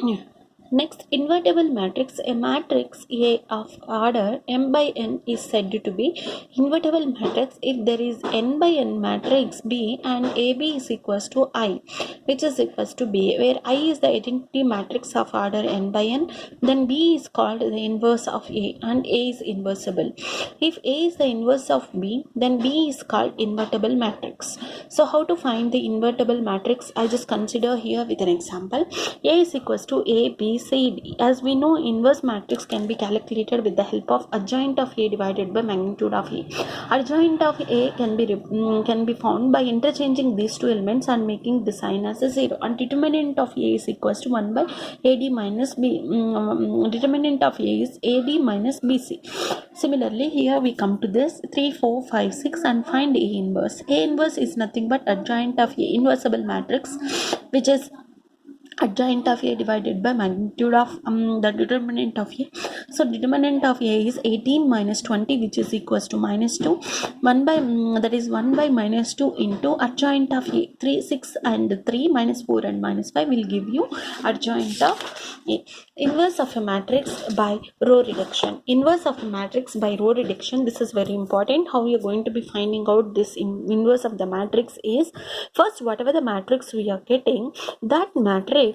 Yeah. Next, invertible matrix. A matrix A of order m by n is said to be invertible matrix if there is n by n matrix B and AB is equals to I, which is equals to B, where I is the identity matrix of order n by n, then B is called the inverse of A and A is inversible. If A is the inverse of B, then B is called invertible matrix. So how to find the invertible matrix? I just consider here with an example. A is equals to A, B, C, D. As we know, inverse matrix can be calculated with the help of adjoint of A divided by magnitude of A. Adjoint of A can be found by interchanging these two elements and making the sign as a 0. And determinant of A is equals to 1 by AD minus B. Determinant of A is AD minus BC. Similarly, here we come to this 3, 4, 5, 6 and find A inverse. A inverse is nothing but adjoint of A, inversible matrix, which is adjoint of A divided by magnitude of the determinant of A. So determinant of A is 18 minus 20, which is equals to minus 2. 1 by that is 1 by minus 2 into adjoint of A. 3, 6 and 3 minus 4 and minus 5 will give you adjoint of A. Inverse of a matrix by row reduction. Inverse of a matrix by row reduction. This is very important. How we are going to be finding out this inverse of the matrix is, first, whatever the matrix we are getting, that matrix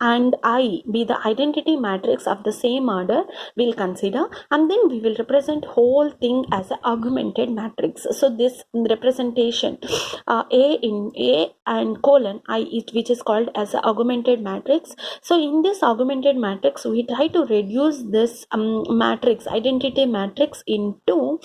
and I be the identity matrix of the same order we'll consider, and then we will represent whole thing as an augmented matrix. So this representation A in A and colon I, which is called as an augmented matrix. So in this augmented matrix, we try to reduce this matrix, identity matrix into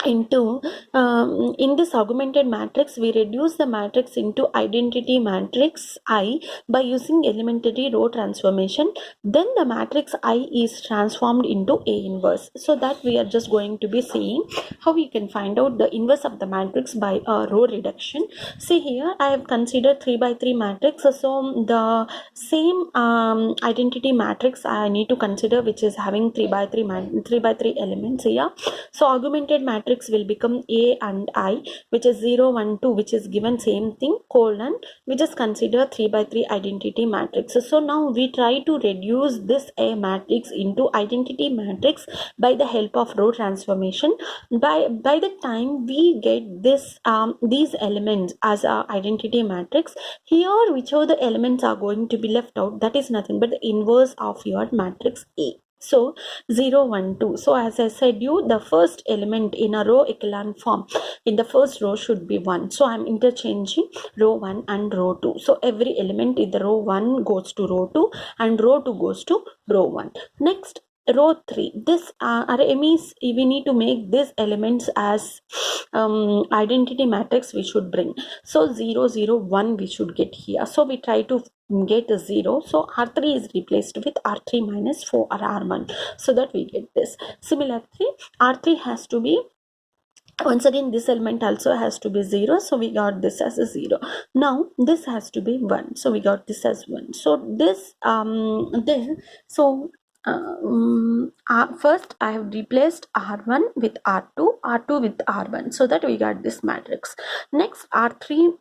in this augmented matrix, we reduce the matrix into identity matrix I by using elementary row transformation. Then the matrix I is transformed into A inverse. So that we are just going to be seeing how we can find out the inverse of the matrix by row reduction. See here, I have considered 3 by 3 matrix. So the same identity matrix I need to consider, which is having 3 by 3 elements here. So augmented matrix will become A and I, which is 0, 1, 2, which is given same thing, colon, we just consider 3 by 3 identity matrix. So now we try to reduce this A matrix into identity matrix by the help of row transformation. By the time we get this these elements as our identity matrix, here whichever the elements are going to be left out, that is nothing but the inverse of your matrix A. So 0, 1, 2. So as I said you, the first element in a row echelon form in the first row should be 1. So I'm interchanging row 1 and row 2. So every element in the row 1 goes to row 2 and row 2 goes to row 1. Next, row 3. This array means we need to make these elements as identity matrix we should bring. So 0, 0, 1 we should get here. So we try to get a 0. So R3 is replaced with R3 minus 4 or R1. So that we get this. Similarly, R3 has to be, once again, this element also has to be 0. So we got this as a 0. Now this has to be 1. So we got this as 1. So this first I have replaced R1 with R2, R2 with R1, so that we got this matrix. Next, R3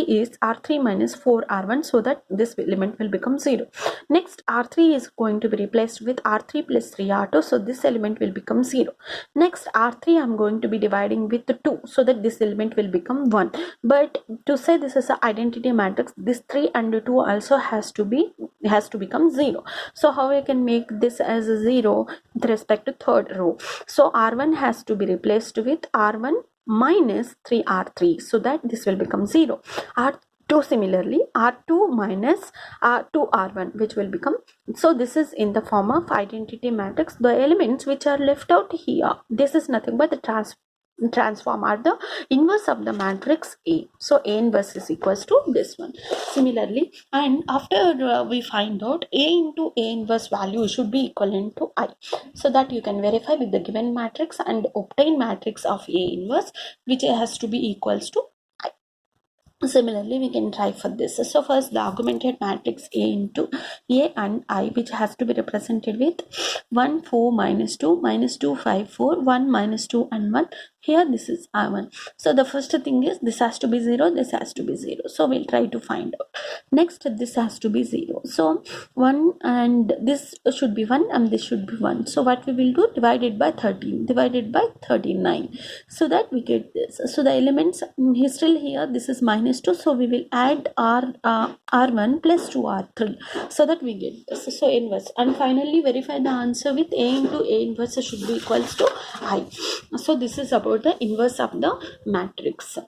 is R3 minus 4 R1, so that this element will become 0. Next, R3 is going to be replaced with R3 plus 3 R2, so this element will become 0. Next, R3 I'm going to be dividing with 2, so that this element will become 1. But to say this is an identity matrix, this 3 and 2 also has to become 0. So how I can make this as a 0 with respect to third row? So R1 has to be replaced with R1 minus 3R3, so that this will become 0. R2 similarly, R2 minus 2R1, which will become, so this is in the form of identity matrix. The elements which are left out here, this is nothing but the transform are the inverse of the matrix A. So A inverse is equals to this one. Similarly, and after we find out A into A inverse value should be equivalent to I, so that you can verify with the given matrix and obtain matrix of A inverse, which has to be equals to I. Similarly, we can try for this. So first, the augmented matrix A into A and I, which has to be represented with 1, 4, minus 2, 5, 4, 1, minus 2 and 1, Here this is R1. So the first thing is this has to be 0, this has to be 0. So we'll try to find out. Next, this has to be 0. So 1 and this should be 1 and this should be 1. So what we will do, divided by 13, divided by 39. So that we get this. So the elements still here, this is -2. So we will add R1 plus 2R3. So that we get this. So inverse. And finally verify the answer with A into A inverse should be equals to I. So this is about the inverse of the matrix.